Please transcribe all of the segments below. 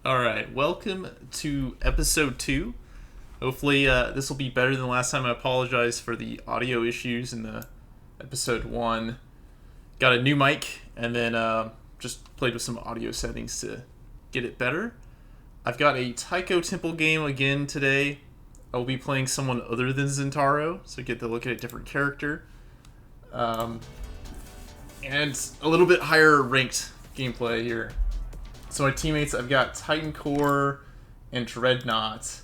Alright, welcome to episode 2. Hopefully this will be better than last time. I apologize for the audio issues in the episode 1. Got a new mic and then just played with some audio settings to get it better. I've got a Taiko Temple game again today. I'll be playing someone other than Zentaro, so get to look at a different character. And a little bit higher ranked gameplay here. So my teammates, I've got Titan Core and Dreadnought,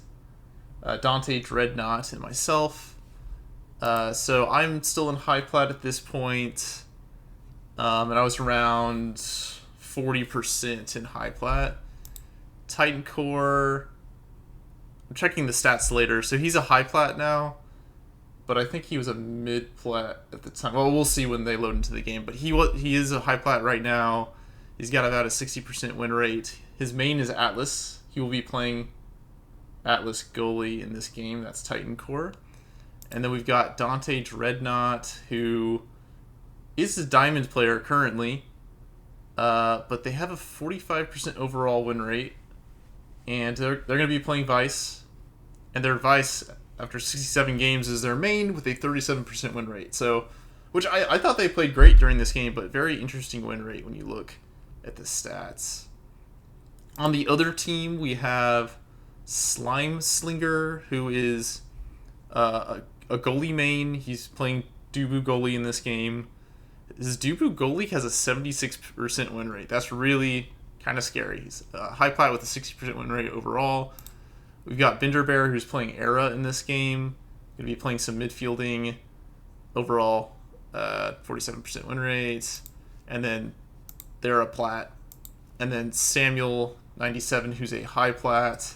Dante Dreadnought, and myself. So I'm still in high plat at this point, and I was around 40% in high plat. Titan Core, I'm checking the stats later, so he's a high plat now, but I think he was a mid plat at the time. Well, we'll see when they load into the game, but he is a high plat right now. He's got about a 60% win rate. His main is Atlas. He will be playing Atlas goalie in this game. That's Titan Core. And then we've got Dante Dreadnought, who is a diamond player currently, but they have a 45% overall win rate. And they're going to be playing Vice. And their Vice, after 67 games, is their main with a 37% win rate. So, which I thought they played great during this game, but very interesting win rate when you look at the stats. On the other team, we have Slime Slinger, who is a goalie main. He's playing Dubu goalie in this game. His Dubu goalie has a 76% win rate. That's really kind of scary. He's high plat with a 60% win rate overall. We've got Bender Bear, who's playing Era in this game. Going to be playing some midfielding. Overall, 47% win rate. And then they're a plat. And then Samuel 97, who's a high plat,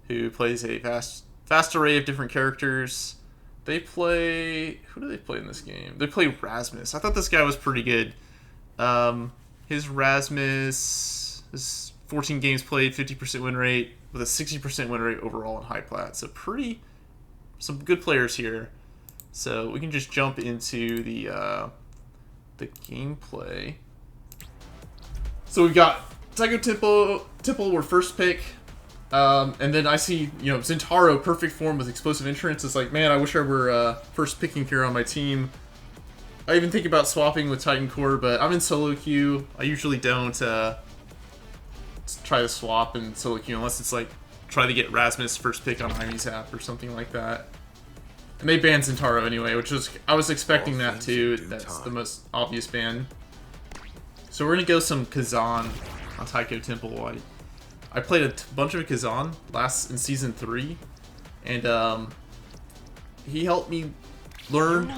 who plays a vast array of different characters. They play... Who do they play in this game? They play Rasmus. I thought this guy was pretty good. His Rasmus is 14 games played, 50% win rate, with a 60% win rate overall in high plat. So some good players here. So we can just jump into the gameplay. So we've got Taiko Temple were first pick, and then I see, Zentaro, perfect form with explosive entrance. It's like, man, I wish I were first picking here on my team. I even think about swapping with Titan Core, but I'm in solo queue. I usually don't try to swap in solo queue unless it's like try to get Rasmus first pick on Ivy's app or something like that. And they banned Zentaro anyway, which was, I was expecting that too. That's the most obvious ban. So we're gonna go some Kazan on Taiko Temple. I played a bunch of Kazan in season 3, and he helped me learn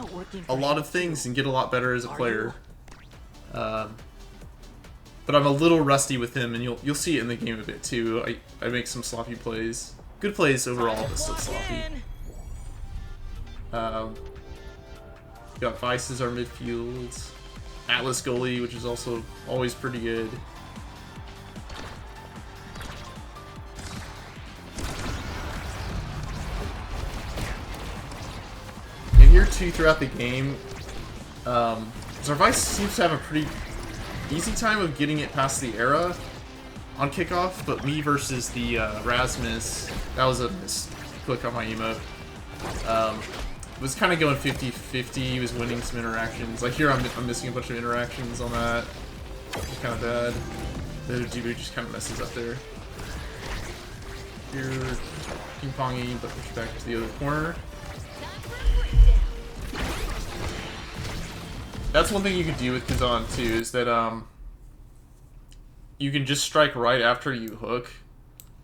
a lot of things and get a lot better as a player. But I'm a little rusty with him, and you'll see it in the game a bit too. I make some sloppy plays, good plays overall, but still sloppy. Got Vice as our midfield. Atlas goalie, which is also always pretty good. And here too, throughout the game, Vice seems to have a pretty easy time of getting it past the Era on kickoff, but me versus the Rasmus, that was a misclick on my emote. Was kind of going 50-50. He was winning some interactions. Like here, I'm missing a bunch of interactions on that. It's kind of bad. The Jibu just kind of messes up there. Here, ping-pongy, but push back to the other corner. That's one thing you can do with Kazan too, is that you can just strike right after you hook.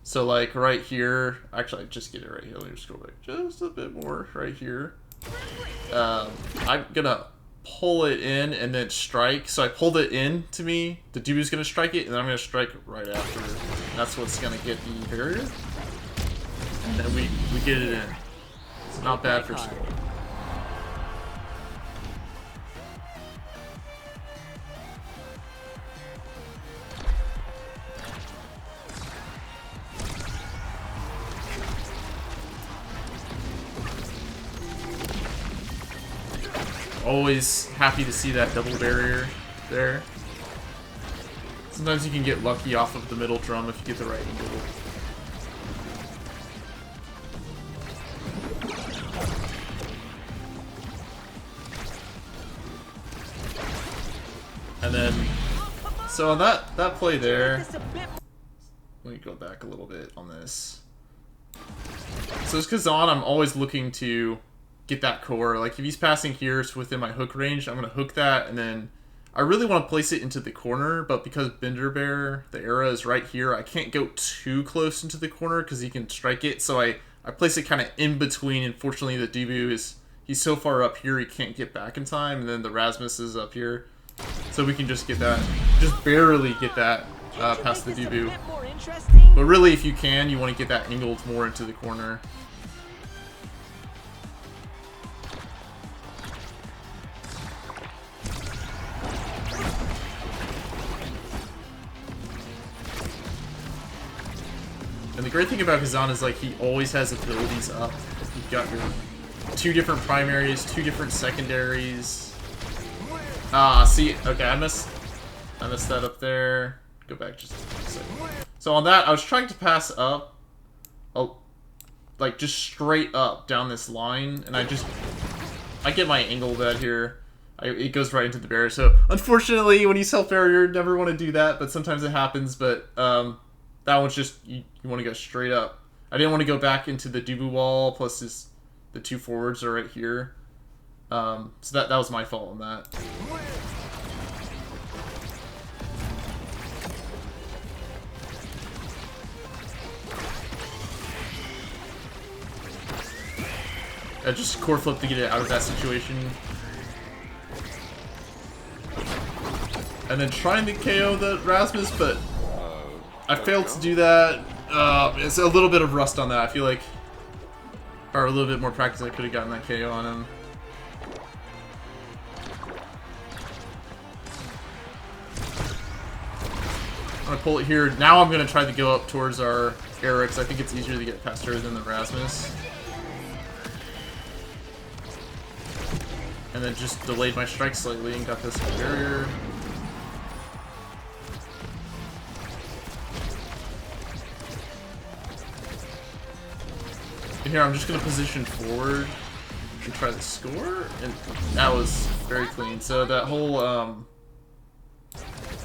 So like right here, actually I just get it right here. Let me just go back just a bit more right here. I'm gonna pull it in and then strike. So I pulled it in to me. The dude's gonna strike it, and then I'm gonna strike right after. And that's what's gonna get the barrier. And then we get it in. It's not bad for score. Always happy to see that double barrier there. Sometimes you can get lucky off of the middle drum if you get the right angle. And then, so on that play there, let me go back a little bit on this. So as Kazan, I'm always looking to get that core. Like if he's passing here, it's within my hook range, I'm going to hook that, and then I really want to place it into the corner, but because Bender Bear, the arrow is right here, I can't go too close into the corner because he can strike it, so I place it kind of in between. Unfortunately, the Dubu he's so far up here he can't get back in time, and then the Rasmus is up here. So we can just get that, just barely get that past the Dubu. But really, if you can, you want to get that angled more into the corner. And the great thing about Kazan is like he always has abilities up. You've got your 2 different primaries, 2 different secondaries. Ah, see, okay, I missed that up there. Go back just a second. So on that, I was trying to pass up, like just straight up down this line, and I get my angle that here. It goes right into the barrier. So unfortunately, when you self-barrier, you never want to do that, but sometimes it happens. But that one's just you want to go straight up. I didn't want to go back into the Dubu wall. Plus, the 2 forwards are right here. So that was my fault on that. I just core flip to get it out of that situation. And then trying to KO the Rasmus, but I failed to do that. It's a little bit of rust on that. I feel like, or a little bit more practice, I could have gotten that KO on him. I'm gonna pull it here. Now I'm gonna try to go up towards our Eric's. I think it's easier to get past her than the Rasmus. And then just delayed my strike slightly and got this barrier. And here I'm just gonna position forward and try to score, and that was very clean. So that whole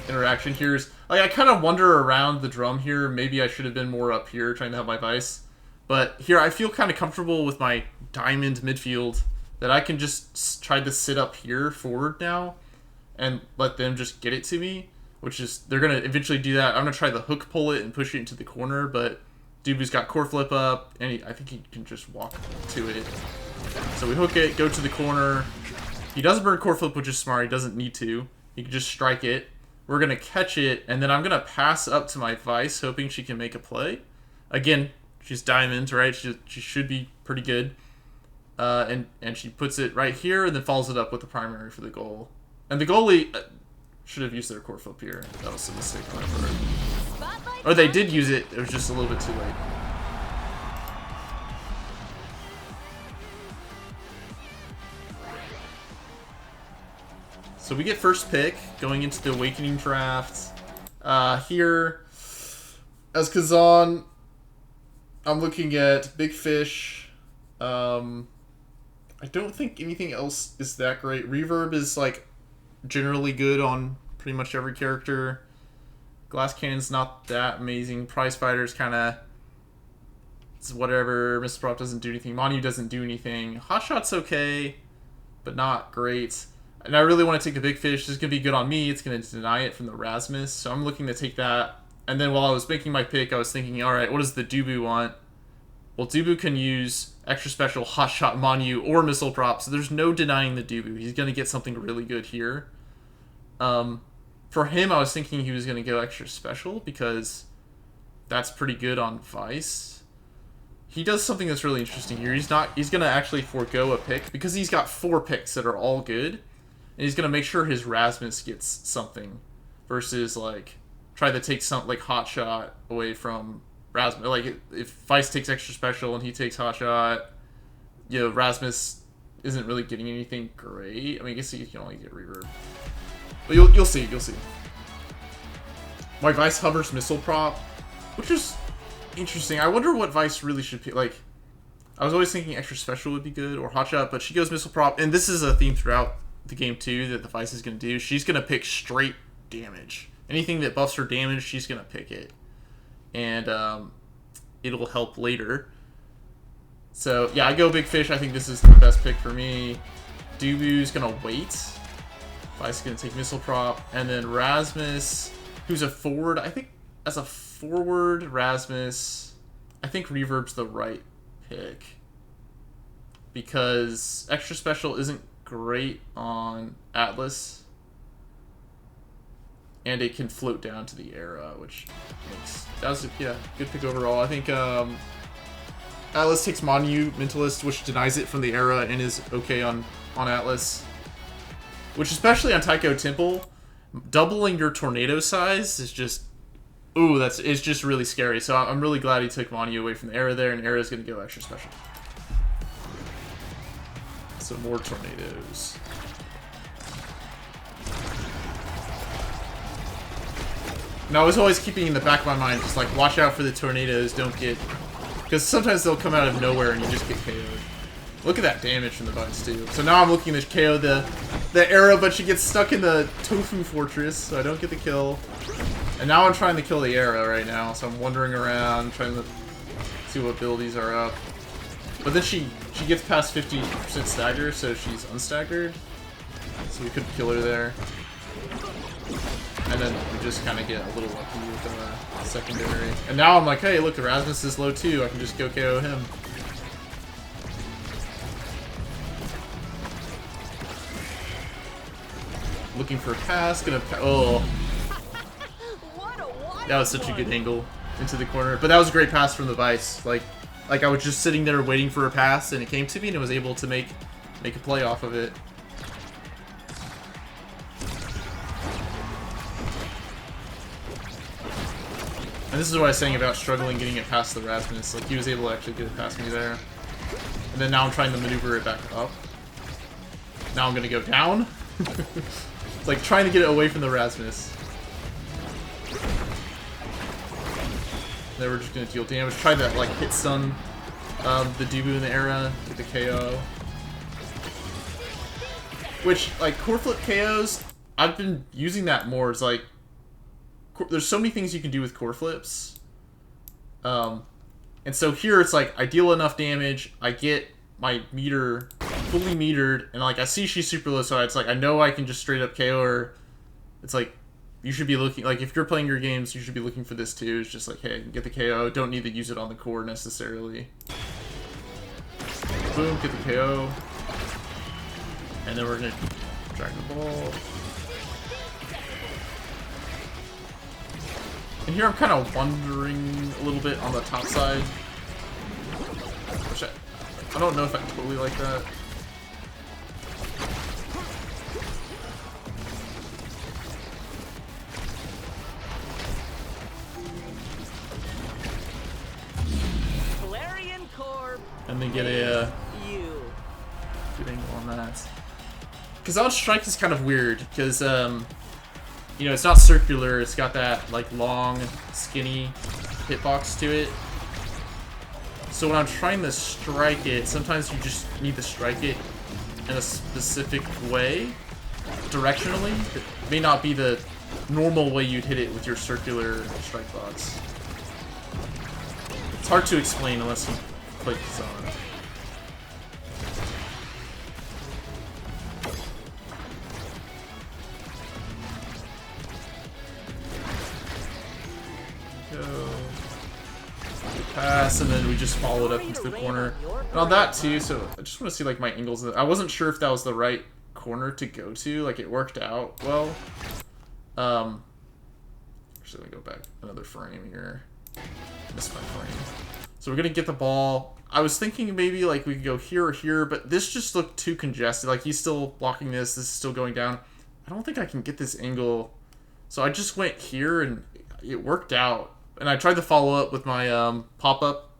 interaction here is like I kind of wander around the drum here. Maybe I should have been more up here trying to have my vice, but here I feel kind of comfortable with my diamond midfield that I can just try to sit up here forward now and let them just get it to me, which is they're gonna eventually do that. I'm gonna try the hook pull it and push it into the corner, but Dubu's got core flip up, and I think he can just walk to it. So we hook it, go to the corner. He doesn't burn core flip, which is smart. He doesn't need to. He can just strike it. We're going to catch it, and then I'm going to pass up to my vice, hoping she can make a play. Again, she's diamond, right? She should be pretty good. And she puts it right here, and then follows it up with the primary for the goal. And the goalie should have used their core flip here. That was a mistake on my part. Or they did use it, it was just a little bit too late. So we get first pick going into the Awakening draft. Here, as Kazan, I'm looking at Big Fish. I don't think anything else is that great. Reverb is like generally good on pretty much every character. Glass Cannon's not that amazing. Prize Fighter's kind of, it's whatever. Mr. Prop doesn't do anything. Manu doesn't do anything. Hotshot's okay, but not great. And I really want to take the Big Fish. This is going to be good on me. It's going to deny it from the Rasmus. So I'm looking to take that. And then while I was making my pick, I was thinking, all right, what does the Dubu want? Well, Dubu can use extra special, Hotshot, Manu, or Missile Drop. So there's no denying the Dubu. He's going to get something really good here. For him, I was thinking he was going to go extra special because that's pretty good on Vice. He does something that's really interesting here. He's going to actually forego a pick because he's got 4 picks that are all good. And he's going to make sure his Rasmus gets something versus like try to take some like Hotshot away from Rasmus. Like if Vice takes extra special and he takes Hotshot, you know, Rasmus isn't really getting anything great. I mean, I guess he can only get reverb. But you'll see. My Vice hovers missile prop, which is interesting. I wonder what Vice really should pick. Like, I was always thinking extra special would be good, or hotshot, but she goes missile prop, and this is a theme throughout the game too that the Vice is going to do. She's going to pick straight damage. Anything that buffs her damage, she's going to pick it. And it'll help later. So, yeah, I go Big Fish. I think this is the best pick for me. Dubu's going to wait. Vice is going to take missile prop. And then Rasmus, who's a forward. I think as a forward, Rasmus, I think Reverb's the right pick. Because extra special isn't great on Atlas. And it can float down to the era, which makes... That was, yeah, good pick overall. I think Atlas takes Monumentalist, which denies it from the era and is okay on Atlas. Which, especially on Taiko Temple, doubling your tornado size is just... Ooh, it's just really scary. So I'm really glad he took Monu away from the era there, and era is going to go extra special. So more tornadoes. Now, I was always keeping in the back of my mind, just like, watch out for the tornadoes, don't get... Because sometimes they'll come out of nowhere and you just get KO'd. Look at that damage from the Vice, too. So now I'm looking to KO the arrow, but she gets stuck in the Tofu Fortress, so I don't get the kill. And now I'm trying to kill the arrow right now, so I'm wandering around, trying to see what abilities are up. But then she gets past 50% stagger, so she's unstaggered. So we couldn't kill her there. And then we just kind of get a little lucky with the secondary. And now I'm like, hey, look, Erasmus is low too. I can just go KO him. Looking for a pass. Oh. That was such a good angle into the corner. But that was a great pass from the Vice. Like I was just sitting there waiting for a pass, and it came to me, and I was able to make a play off of it. And this is what I was saying about struggling getting it past the Rasmus. Like, he was able to actually get it past me there. And then now I'm trying to maneuver it back up. Now I'm going to go down. It's like trying to get it away from the Rasmus. Then we're just going to deal damage. Try to, like, hit stun the Dubu in the era. Get the KO. Which, like, core flip KOs, I've been using that more. It's like, there's so many things you can do with core flips. And so here it's like, I deal enough damage, I get my meter fully metered, and like I see she's super low, so it's like I know I can just straight up KO her. It's like, you should be looking, like if you're playing your games, you should be looking for this too. It's just like, hey, get the KO, don't need to use it on the core necessarily. Boom, get the KO. And then we're gonna drag the ball. And here I'm kind of wandering a little bit on the top side. Which I don't know if I totally like that. And then get a good angle on that. Because on strike is kind of weird, because you know, it's not circular, it's got that like long, skinny hitbox to it. So when I'm trying to strike it, sometimes you just need to strike it in a specific way, directionally. It may not be the normal way you'd hit it with your circular strike box. It's hard to explain unless you play this on. Pass, and then we just followed up into the corner. And on that too, so I just want to see like my angles. I wasn't sure if that was the right corner to go to. Like it worked out well. Actually, let me go back another frame here. Missed my frame. So we're gonna get the ball. I was thinking maybe like we could go here or here, but this just looked too congested. Like he's still blocking this. This is still going down. I don't think I can get this angle. So I just went here and it worked out. And I tried to follow up with my pop-up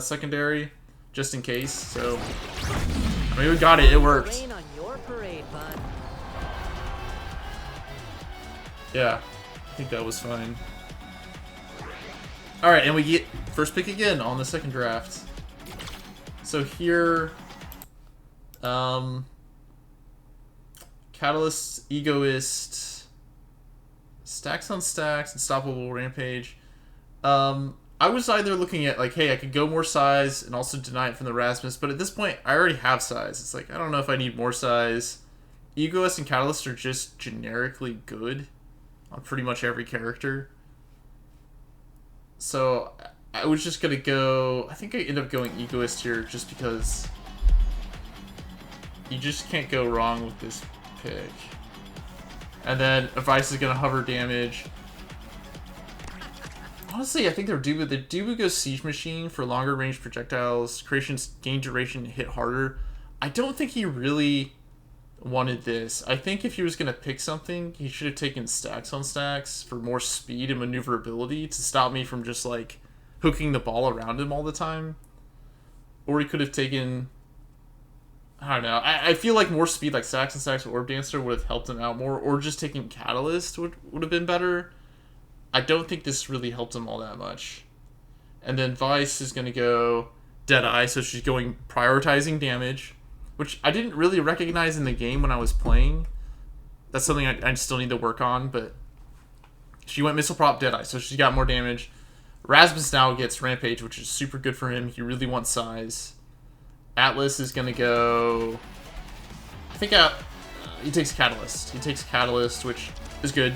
secondary, just in case. So, I mean, we got it. It worked. Yeah. I think that was fine. Alright, and we get first pick again on the second draft. So here... Catalyst, Egoist, Stacks on Stacks, Unstoppable Rampage. I was either looking at, like, hey, I could go more size and also deny it from the Rasmus, but at this point, I already have size. It's like, I don't know if I need more size. Egoist and Catalyst are just generically good on pretty much every character. So, I was just going to go... I think I end up going Egoist here just because you just can't go wrong with this pick. And then Vice is going to hover damage. Honestly, I think they're Dubu. The Dubu goes Siege Machine for longer range projectiles. Creations gain duration, hit harder. I don't think he really wanted this. I think if he was going to pick something, he should have taken Stacks on Stacks for more speed and maneuverability to stop me from just, like, hooking the ball around him all the time. Or he could have taken... I don't know. I feel like more speed, like Stacks and Stacks or Orb Dancer, would have helped him out more. Or just taking Catalyst would have been better. I don't think this really helped him all that much. And then Vice is going to go Deadeye, so she's going prioritizing damage, which I didn't really recognize in the game when I was playing. That's something I still need to work on, but she went Missile Prop Deadeye, so she got more damage. Rasmus now gets Rampage, which is super good for him. He really wants size. Atlas is going to go... I think he takes Catalyst. He takes Catalyst, which is good.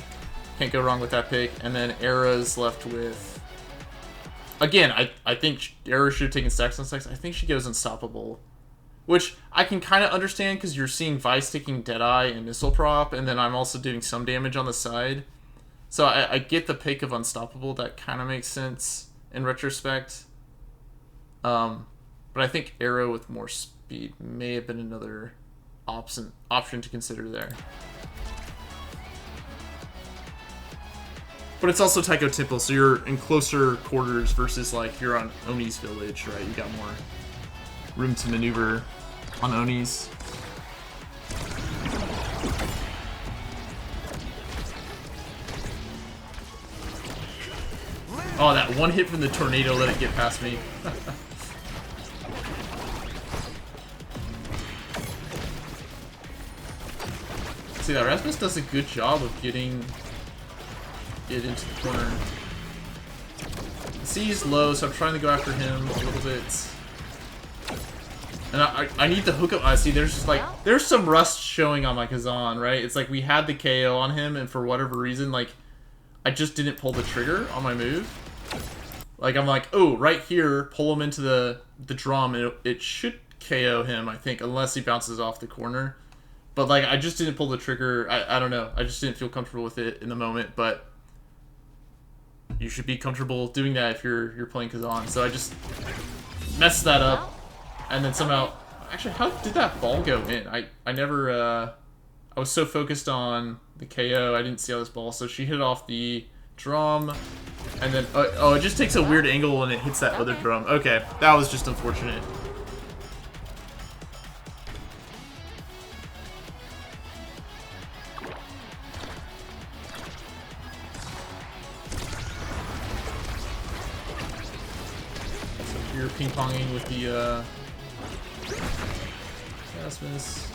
Can't go wrong with that pick. And then Era's left with... Again, I think Era should have taken Stacks on Stacks. I think she goes Unstoppable. Which I can kind of understand because you're seeing Vice taking Deadeye and Missile Prop, and then I'm also doing some damage on the side. So I get the pick of Unstoppable. That kind of makes sense in retrospect. But I think Era with more speed may have been another option to consider there. But it's also Taiko Temple, so you're in closer quarters versus, like, you're on Oni's village, right? You got more room to maneuver on Oni's. Oh, that one hit from the tornado let it get past me. See, that Rasmus does a good job of getting it into the corner. The C is low, so I'm trying to go after him a little bit. And I need the hookup. I see there's just like, there's some rust showing on my Kazan, right? It's like we had the KO on him, and for whatever reason, like, I just didn't pull the trigger on my move. Like, I'm like, oh, right here, pull him into the drum, and it should KO him, I think, unless he bounces off the corner. But, like, I just didn't pull the trigger. I don't know. I just didn't feel comfortable with it in the moment, but you should be comfortable doing that if you're playing Kazan. So I just messed that up, and then somehow... Actually, how did that ball go in? I never... I was so focused on the KO, I didn't see how this ball... So she hit off the drum, and then... Oh, it just takes a weird angle when it hits that other drum. Okay, that was just unfortunate. You're ping-ponging with the, Rasmus.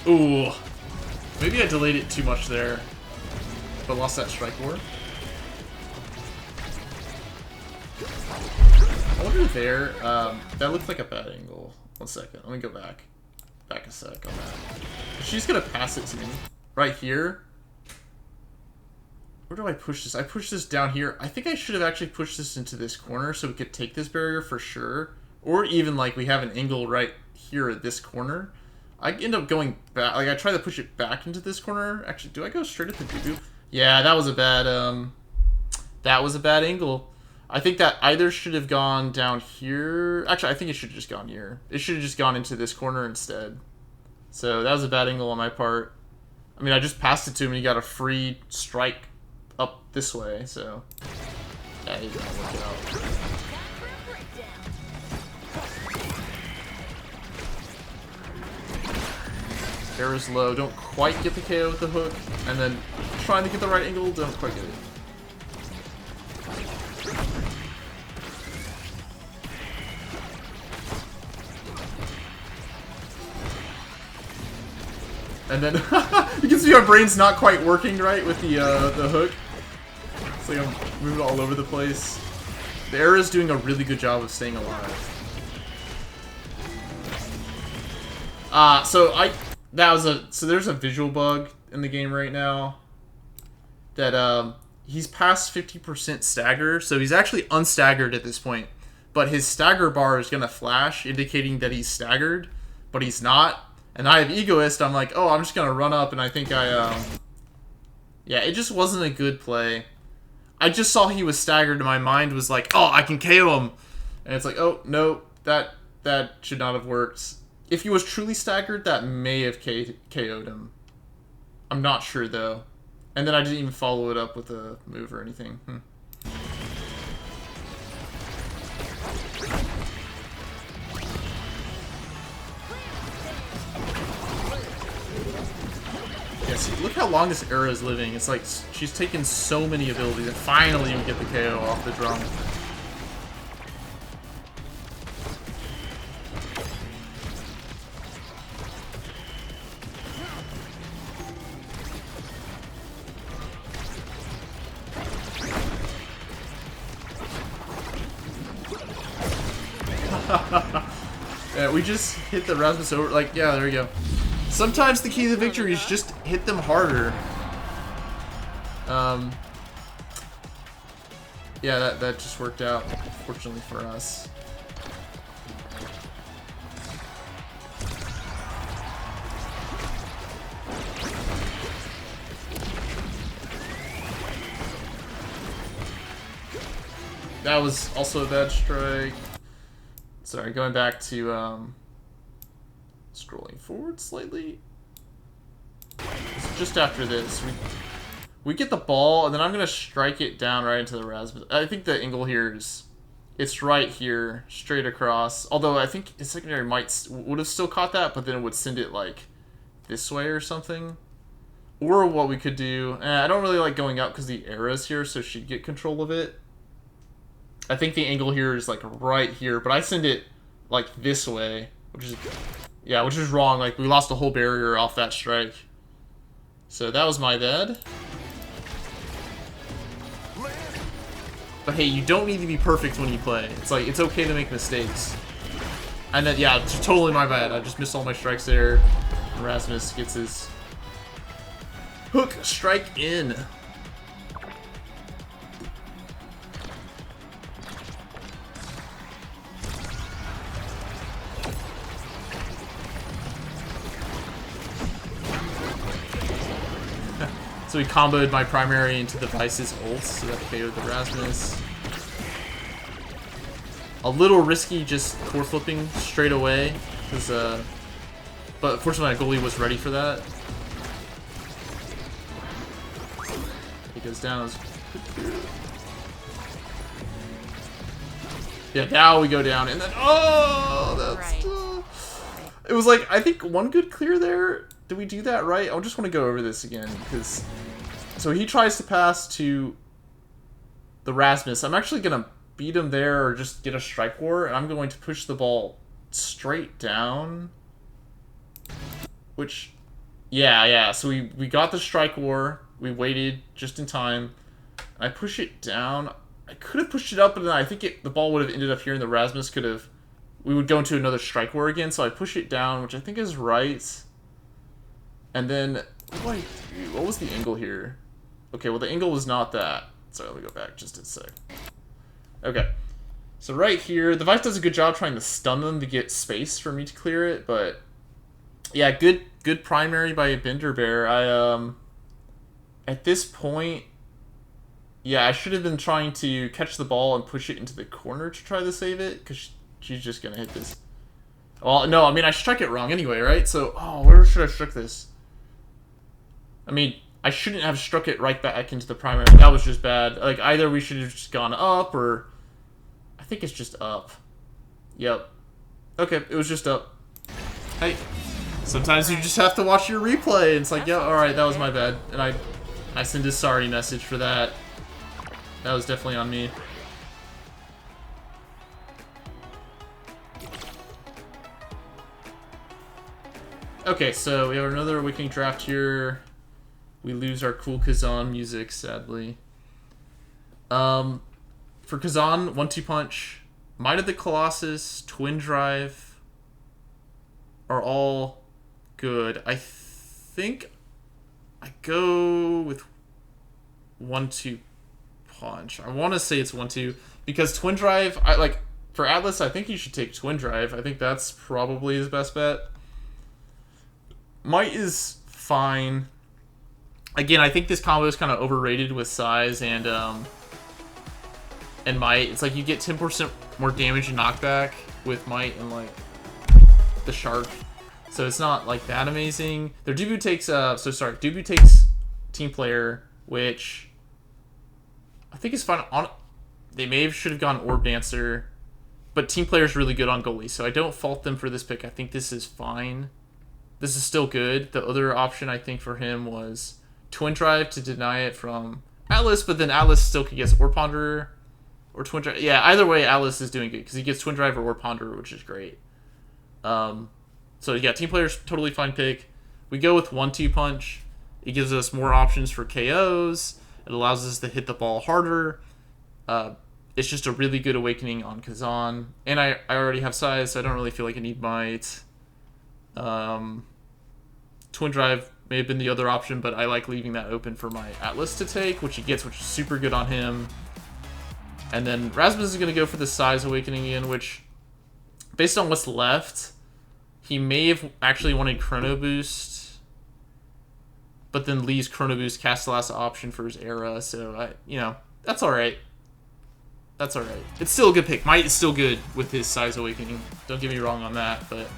Ooh. Maybe I delayed it too much there, but lost that strike war. I wonder there, that looked like a bad angle. 1 second, let me go back a sec on that. She's gonna pass it to me. Right here. Where do I push this? I push this down here. I think I should have actually pushed this into this corner so we could take this barrier for sure. Or even, like, we have an angle right here at this corner. I end up going back. Like, I try to push it back into this corner. Actually, do I go straight at the doo-doo? Yeah, that was a bad angle. I think that either should have gone down here. Actually, I think it should have just gone here. It should have just gone into this corner instead. So that was a bad angle on my part. I mean, I just passed it to him and he got a free strike up this way, so yeah, he did not work it out. Arrow's low. Don't quite get the KO with the hook. And then trying to get the right angle. Don't quite get it. And then you can see our brain's not quite working right with the hook. It's like I'm moving all over the place. The Arrow's doing a really good job of staying alive. So there's a visual bug in the game right now that he's past 50% stagger, so he's actually unstaggered at this point. But his stagger bar is gonna flash, indicating that he's staggered, but he's not. And I have Egoist, I'm like, oh, I'm just gonna run up, and I think yeah, it just wasn't a good play. I just saw he was staggered, and my mind was like, oh, I can KO him. And it's like, oh, no, that should not have worked. If he was truly staggered, that may have KO'd him. I'm not sure, though. And then I didn't even follow it up with a move or anything. Yeah, see, look how long this era is living. It's like she's taken so many abilities and finally we get the KO off the drum. Yeah, we just hit the Rasmus over. Like, yeah, there we go. Sometimes the key to the victory is just hit them harder. Yeah, that just worked out, fortunately for us. That was also a bad strike. Sorry, going back to scrolling forward slightly. It's just after this. We get the ball, and then I'm gonna strike it down right into the Rasmus. I think the angle here is it's right here, straight across. Although I think his secondary would have still caught that, but then it would send it like this way or something. Or what we could do, I don't really like going up because the arrow's here, so she'd get control of it. I think the angle here is like right here, but I send it like this way, which is wrong. Like we lost a whole barrier off that strike. So that was my bad. But hey, you don't need to be perfect when you play. It's like it's okay to make mistakes. And then yeah, it's totally my bad. I just missed all my strikes there. Rasmus gets his hook strike in. So he comboed my primary into the Vice's ult, so that KO'd the Rasmus. A little risky just core flipping straight away, because but fortunately my goalie was ready for that. He goes down. Yeah, now we go down, and then that's it was like I think one good clear there. Did we do that right? I just want to go over this again because so he tries to pass to the Rasmus. I'm actually gonna beat him there or just get a strike war, and I'm going to push the ball straight down. Which, yeah. So we got the strike war. We waited just in time. I push it down. I could have pushed it up, but then I think the ball would have ended up here, and the Rasmus could have. We would go into another strike war again. So I push it down, which I think is right. And then, what was the angle here? Okay, well the angle was not that. So let me go back just a sec. Okay, so right here, the Vice does a good job trying to stun them to get space for me to clear it, but yeah, good primary by Bender Bear. At this point, yeah, I should have been trying to catch the ball and push it into the corner to try to save it, because she's just gonna hit this. Well, no, I mean I struck it wrong anyway, right? So, where should I struck this? I mean, I shouldn't have struck it right back into the primary. That was just bad. Like, either we should have just gone up, or... I think it's just up. Yep. Okay, it was just up. Hey. Sometimes you just have to watch your replay. And it's like, yeah, alright, that was my bad. And I send a sorry message for that. That was definitely on me. Okay, so we have another Awakening draft here. We lose our cool Kazan music, sadly. For Kazan, 1-2 punch, Might of the Colossus, Twin Drive are all good. I think I go with 1-2 punch. I want to say it's 1-2 because Twin Drive, for Atlas, I think you should take Twin Drive. I think that's probably his best bet. Might is fine. Again, I think this combo is kind of overrated with size and Might. It's like you get 10% more damage and knockback with Might and like the Shark. So it's not like that amazing. Their Dubu takes Dubu takes Team Player, which I think is fine. They should have gone Orb Dancer, but Team Player is really good on goalie, so I don't fault them for this pick. I think this is fine. This is still good. The other option I think for him was Twin Drive to deny it from Atlas, but then Atlas still could get Orb Ponderer or Twin Drive. Yeah, either way, Atlas is doing good because he gets Twin Drive or Orb Ponderer, which is great. So yeah, Team Player's totally fine pick. We go with 1-2 punch. It gives us more options for KOs. It allows us to hit the ball harder. It's just a really good Awakening on Kazan. And I already have size, so I don't really feel like I need Might. Twin Drive may have been the other option, but I like leaving that open for my Atlas to take, which he gets, which is super good on him. And then Rasmus is going to go for the size Awakening again, which, based on what's left, he may have actually wanted Chrono Boost, but then Lee's Chrono Boost cast the last option for his era, so, that's alright. That's alright. It's still a good pick. Might is still good with his size Awakening. Don't get me wrong on that, but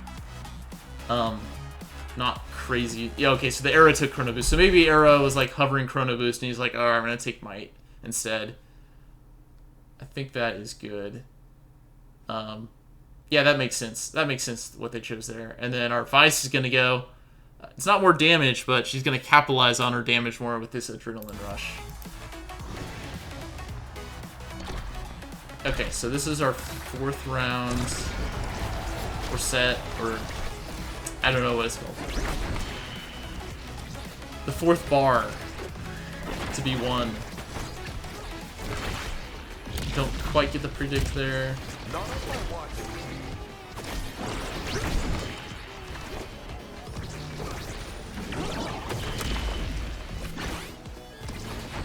not crazy. Yeah, okay, so the Era took Chrono Boost. So maybe Era was like hovering Chrono Boost and he's like, I'm gonna take Might instead. I think that is good. Yeah, that makes sense. That makes sense what they chose there. And then our Vice is gonna go. It's not more damage, but she's gonna capitalize on her damage more with this Adrenaline Rush. Okay, so this is our 4th round. Or set, or I don't know what it's called. The 4th bar to be won. Don't quite get the predict there.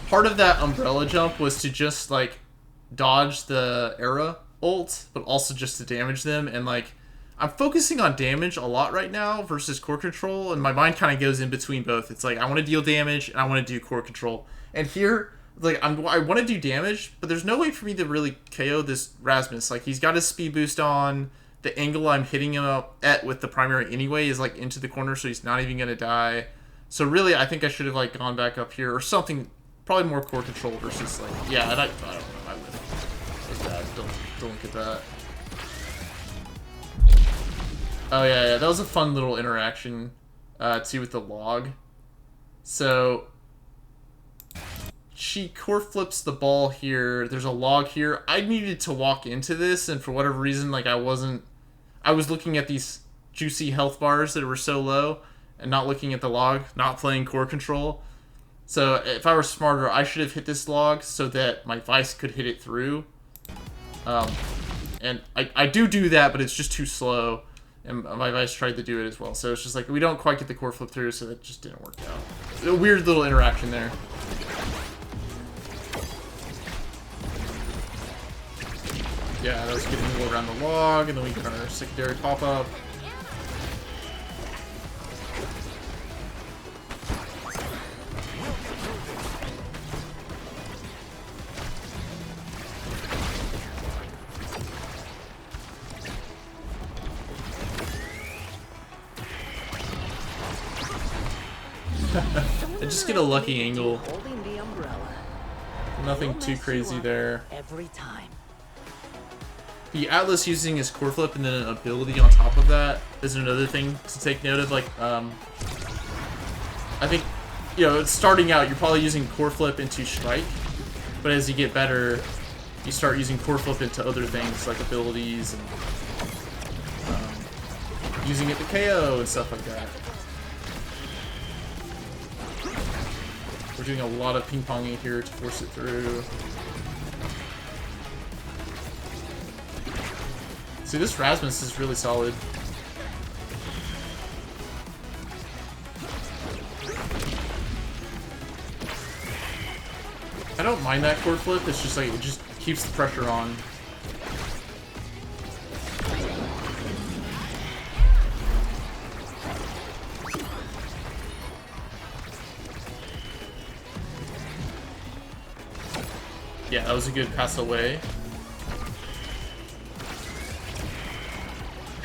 Part of that umbrella jump was to just like dodge the Era ult, but also just to damage them. And like I'm focusing on damage a lot right now versus core control, and my mind kind of goes in between both. It's like I want to deal damage and I want to do core control. And here, like I want to do damage, but there's no way for me to really KO this Rasmus. Like he's got his speed boost on. The angle I'm hitting him up at with the primary anyway is like into the corner, so he's not even gonna die. So really, I think I should have like gone back up here or something. Probably more core control versus like I don't know. I would. It's bad. Don't look at that. Oh yeah, that was a fun little interaction too with the log. So she core flips the ball here. There's a log here. I needed to walk into this, and for whatever reason, like I was looking at these juicy health bars that were so low and not looking at the log, not playing core control. So if I were smarter, I should have hit this log so that my Vice could hit it through. And I do that, but it's just too slow. And my Vice tried to do it as well. So it's just like, we don't quite get the core flip through, so that just didn't work out. A weird little interaction there. Yeah, that was getting a little around the log, and then we get our secondary pop-up. I just get a lucky angle. Nothing too crazy there. Every time. The Atlas using his core flip and then an ability on top of that is another thing to take note of. Like, I think, you know, starting out, you're probably using core flip into strike, but as you get better, you start using core flip into other things like abilities and using it to KO and stuff like that. We're doing a lot of ping-ponging here to force it through. See, this Rasmus is really solid. I don't mind that core flip, it's just like, it just keeps the pressure on. Yeah, that was a good pass away.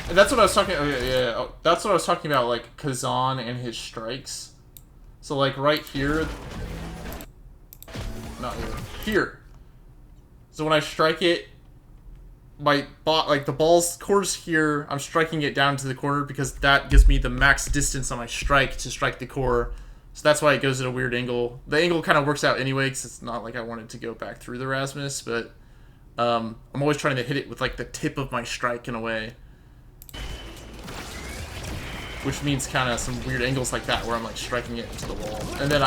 And that's what I was talking. Oh, yeah, that's what I was talking about. Like Kazan and his strikes. So like right here, not here. Here. So when I strike it, my like the ball's core's here. I'm striking it down to the corner because that gives me the max distance on my strike to strike the core. So that's why it goes at a weird angle. The angle kind of works out anyway because it's not like I wanted to go back through the Rasmus, but I'm always trying to hit it with like the tip of my strike in a way. Which means kind of some weird angles like that where I'm like striking it into the wall. And then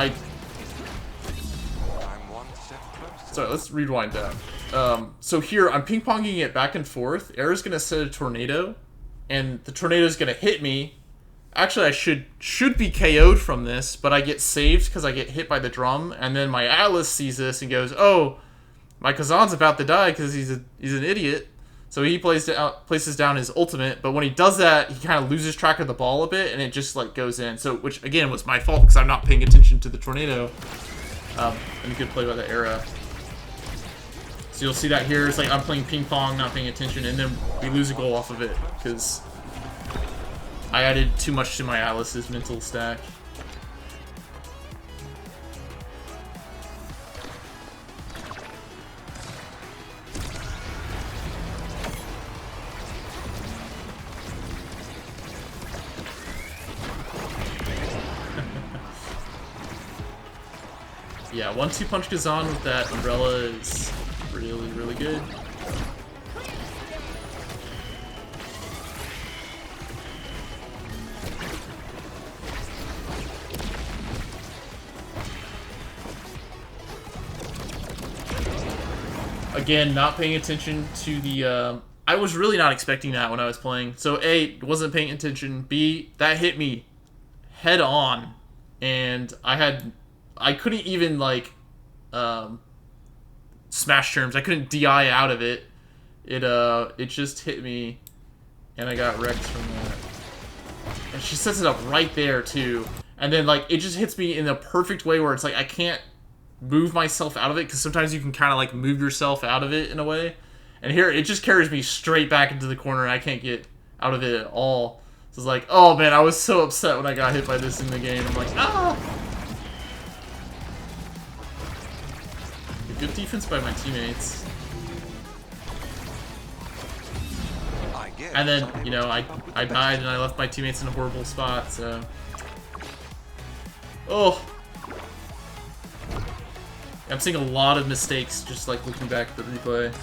sorry, let's rewind that. So here, I'm ping-ponging it back and forth. Air's going to set a tornado, and the tornado's going to hit me. Actually, I should be KO'd from this, but I get saved because I get hit by the drum, and then my Atlas sees this and goes, oh, my Kazan's about to die because he's an idiot. So he places down his ultimate, but when he does that, he kind of loses track of the ball a bit, and it just like goes in. So, which again was my fault because I'm not paying attention to the tornado. And a good play by the Era. So you'll see that here. It's like I'm playing ping pong, not paying attention, and then we lose a goal off of it because I added too much to my Atlas's mental stack. Yeah, 1-2 punch Kazan with that umbrella is really, really good. Again, not paying attention to the, I was really not expecting that when I was playing. So A, wasn't paying attention. B, that hit me head on. And I couldn't even, like, smash terms. I couldn't DI out of it. It just hit me, and I got wrecked from that. And she sets it up right there, too. And then, like, it just hits me in a perfect way where it's like I can't move myself out of it, because sometimes you can kind of, like, move yourself out of it in a way. And here, it just carries me straight back into the corner, and I can't get out of it at all. So it's like, oh, man, I was so upset when I got hit by this in the game. I'm like, ah! Good defense by my teammates. And then, you know, I died and I left my teammates in a horrible spot, so... Oh! I'm seeing a lot of mistakes just like looking back at the replay.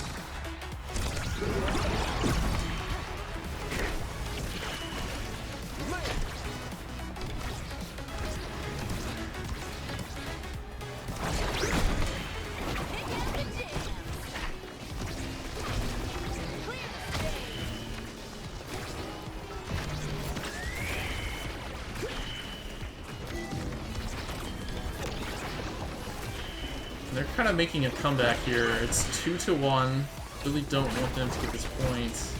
They're kind of making a comeback here. It's 2-1. Really don't want them to get this point.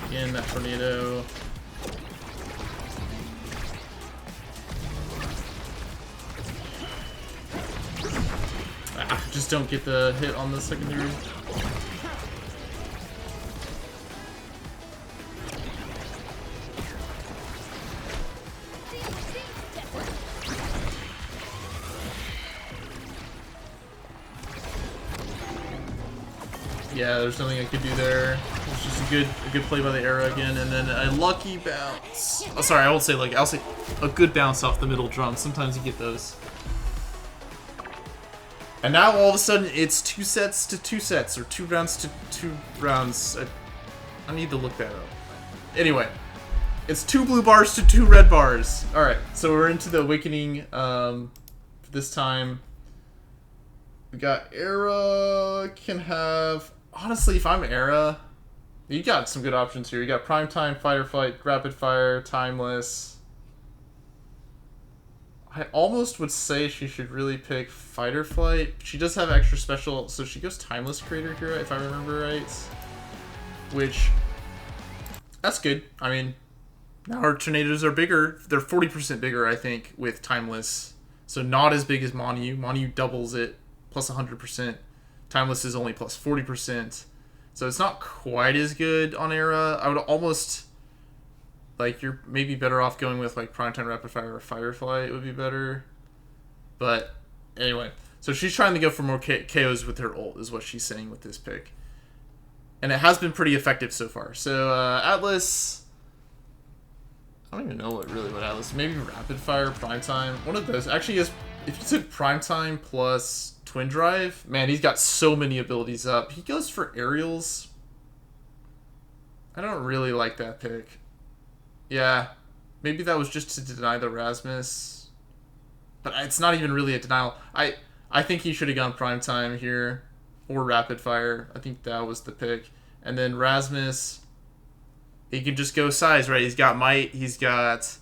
Again, that tornado. Just don't get the hit on the secondary. Yeah, there's nothing I could do there. It's just a good play by the Era again, and then a lucky bounce. Oh, sorry, I won't say lucky. I'll say a good bounce off the middle drum. Sometimes you get those. And now all of a sudden it's 2 sets to 2 sets, or 2 rounds to 2 rounds. I need to look that up. Anyway, it's 2 blue bars to 2 red bars. All right, so we're into the Awakening this time. We got Era can have. Honestly, if I'm Era, you got some good options here. You got Prime Time, Fighter Flight, Rapid Fire, Timeless. I almost would say she should really pick Fighter Flight. She does have extra special, so she goes Timeless Creator here, if I remember right. Which, that's good. I mean, now her tornadoes are bigger. They're 40% bigger, I think, with Timeless. So not as big as Monu. Monu doubles it, plus 100%. Timeless is only plus 40%. So it's not quite as good on Era. I would almost, like, you're maybe better off going with, like, Primetime Rapid Fire or Firefly would be better. But anyway, so she's trying to go for more KOs with her ult, is what she's saying with this pick. And it has been pretty effective so far. So Atlas, I don't even know what Atlas, maybe Rapid Fire, Primetime, one of those. Actually, if you took Primetime plus Twin Drive, man, he's got so many abilities up. He goes for aerials. I don't really like that pick. Yeah, maybe that was just to deny the Rasmus, but it's not even really a denial. I think he should have gone Primetime here, or Rapid Fire. I think that was the pick. And then Rasmus, he can just go size, right? He's got Might, he's got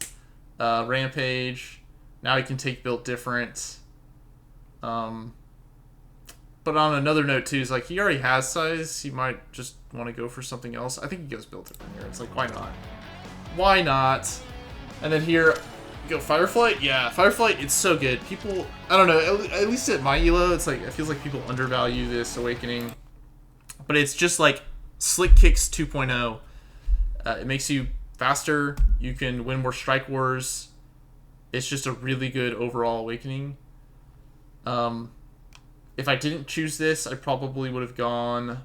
Rampage. Now he can take Built Different. But on another note too, is like he already has size. He might just want to go for something else. I think he goes Built Different here. It's like, why not? Why not? And then here, go Fireflight. Yeah, Fireflight. It's so good. People, I don't know. At least at my elo, it's like it feels like people undervalue this Awakening. But it's just like Slick Kicks 2.0. It makes you faster. You can win more Strike Wars. It's just a really good overall Awakening. If I didn't choose this, I probably would have gone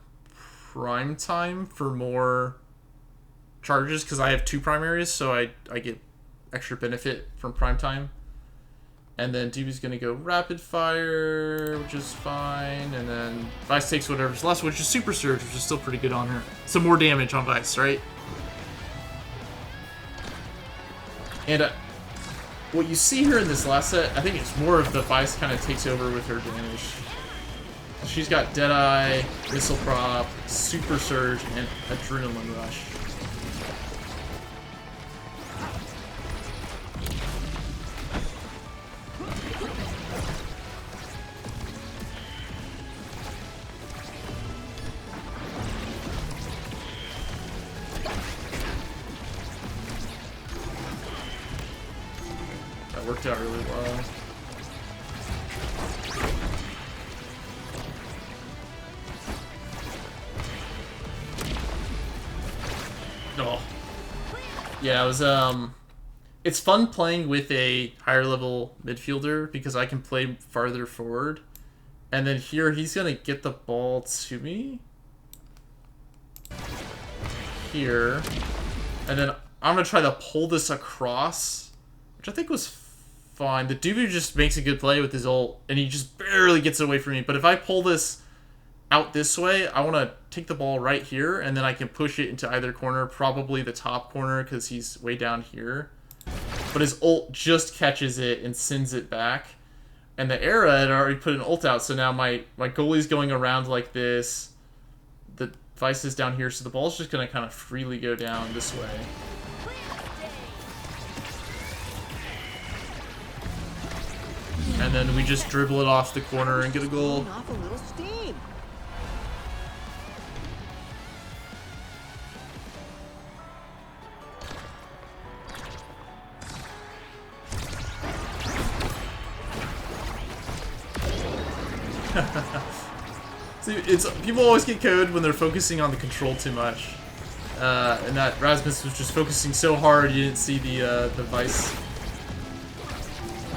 Primetime for more charges, because I have 2 primaries, so I get extra benefit from Primetime. And then Doobie's going to go Rapid Fire, which is fine. And then Vice takes whatever's left, which is Super Surge, which is still pretty good on her. Some more damage on Vice, right? And what you see here in this last set, I think it's more of the Vice kind of takes over with her damage. She's got Deadeye, Missile Prop, Super Surge, and Adrenaline Rush. That worked out really well. Oh. Yeah, it was it's fun playing with a higher level midfielder because I can play farther forward. And then here he's gonna get the ball to me. Here. And then I'm gonna try to pull this across, which I think was fine. The Doobie just makes a good play with his ult, and he just barely gets away from me. But if I pull this out this way, I want to take the ball right here, and then I can push it into either corner, probably the top corner because he's way down here. But his ult just catches it and sends it back. And the Era had already put an ult out, so now my goalie's going around like this. The Vice is down here, so the ball's just going to kind of freely go down this way. And then we just dribble it off the corner and get a goal. See, people always get KO'd when they're focusing on the control too much, and that Rasmus was just focusing so hard you didn't see the Vice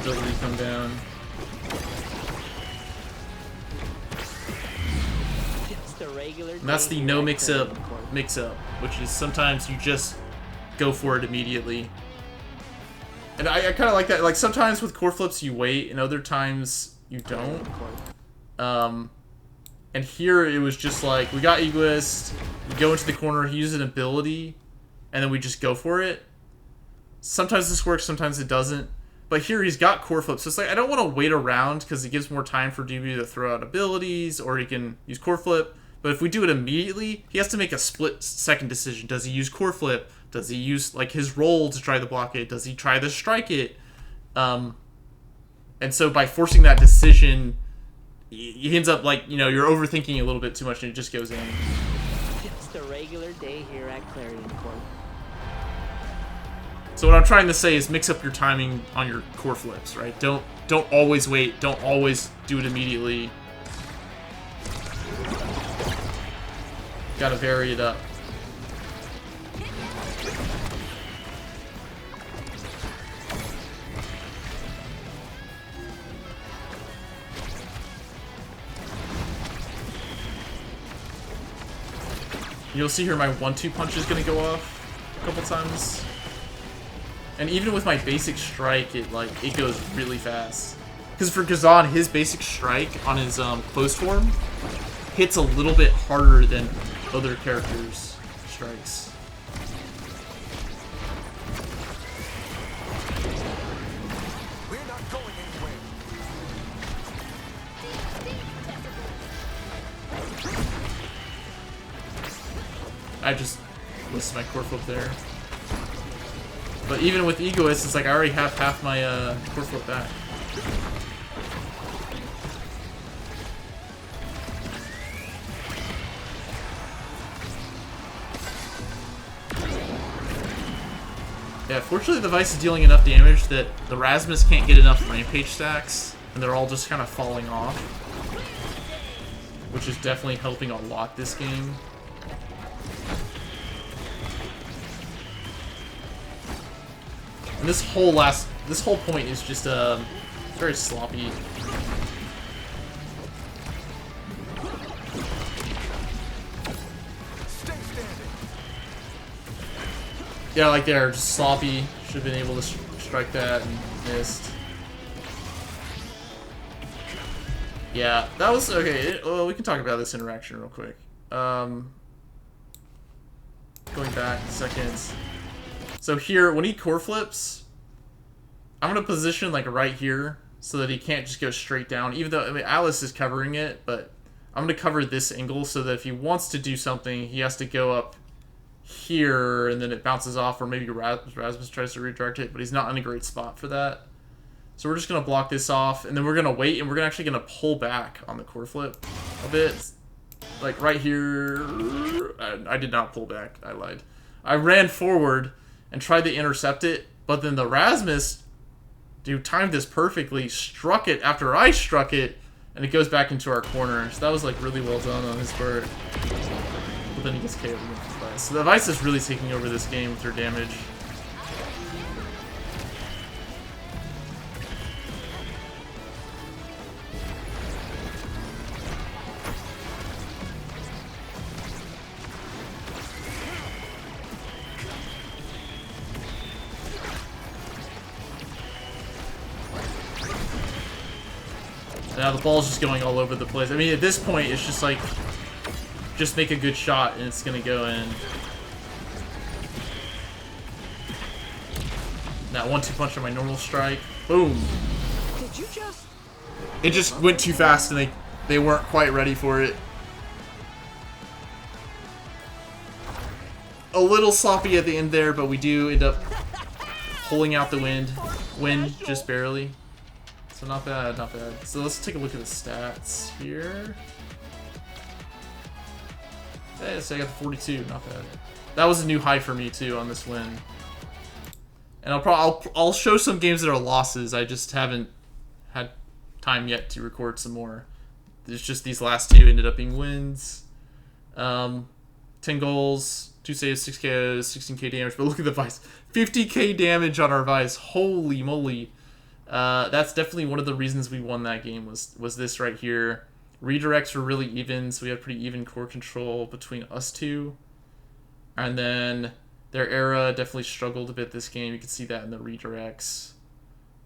ability come down. Just the And that's the no mix-up, which is sometimes you just go for it immediately. And I kind of like that. Like, sometimes with core flips you wait, and other times you don't. And here it was just like, we got Egoist, we go into the corner, he uses an ability, and then we just go for it. Sometimes this works, sometimes it doesn't. But here he's got core flips, so it's like, I don't want to wait around because it gives more time for DB to throw out abilities, or he can use core flip. But if we do it immediately, he has to make a split-second decision. Does he use core flip? Does he use like his roll to try to block it? Does he try to strike it? And so by forcing that decision, he ends up like, you know, you're overthinking a little bit too much and it just goes in. Just a regular day here at Clarion Court. So what I'm trying to say is mix up your timing on your core flips, right? Don't always wait. Don't always do it immediately. Gotta vary it up. You'll see here my 1-2 punch is gonna go off a couple times. And even with my basic strike, it goes really fast. Because for Gazan, his basic strike on his closed form hits a little bit harder than other characters' strikes. We're not going anywhere. I just listed my core flip there. But even with Egoist, it's like I already have half my core flip back. Yeah, fortunately the Vice is dealing enough damage that the Rasmus can't get enough rampage stacks, and they're all just kind of falling off. Which is definitely helping a lot this game. And this whole point is just very sloppy. Yeah, like they're just sloppy. Should have been able to strike that and missed. Yeah, that was okay. Well, we can talk about this interaction real quick. Going back seconds. So here, when he core flips, I'm gonna position like right here so that he can't just go straight down. Even though, I mean, Alice is covering it, but I'm gonna cover this angle so that if he wants to do something, he has to go up here and then it bounces off, or maybe Rasmus tries to redirect it, but he's not in a great spot for that. So we're just gonna block this off, and then we're gonna wait, and we're actually gonna pull back on the core flip a bit, like right here. I did not pull back. I lied. I ran forward and tried to intercept it, but then the Rasmus, dude, timed this perfectly, struck it after I struck it, and it goes back into our corner. So that was like really well done on his part. But then he gets KO'd with the Vice. So the Vice is really taking over this game with her damage. Now the ball's just going all over the place. I mean, at this point, it's just like, just make a good shot and it's gonna go in. That 1-2 punch on my normal strike. Boom. Did you just... It just went too fast and they weren't quite ready for it. A little sloppy at the end there, but we do end up pulling out the win just barely. So not bad, not bad. So let's take a look at the stats here. Hey, so I got the 42, not bad. That was a new high for me too on this win. And I'll show some games that are losses. I just haven't had time yet to record some more. There's just these last two ended up being wins. 10 goals, 2 saves, 6 KOs, 16k damage. But look at the Vice, 50k damage on our Vice. Holy moly! That's definitely one of the reasons we won that game was this right here. Redirects were really even, so we had pretty even core control between us two. And then their era definitely struggled a bit this game. You can see that in the redirects.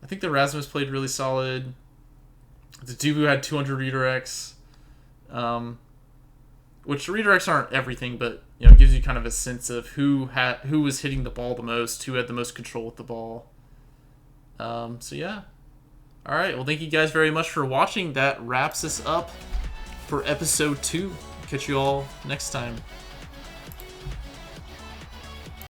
I think the Rasmus played really solid. The Dubu had 200 redirects. Which redirects aren't everything, but it gives you kind of a sense of who was hitting the ball the most, who had the most control with the ball. So yeah. All right. Well, thank you guys very much for watching. That wraps us up for episode 2. Catch you all next time.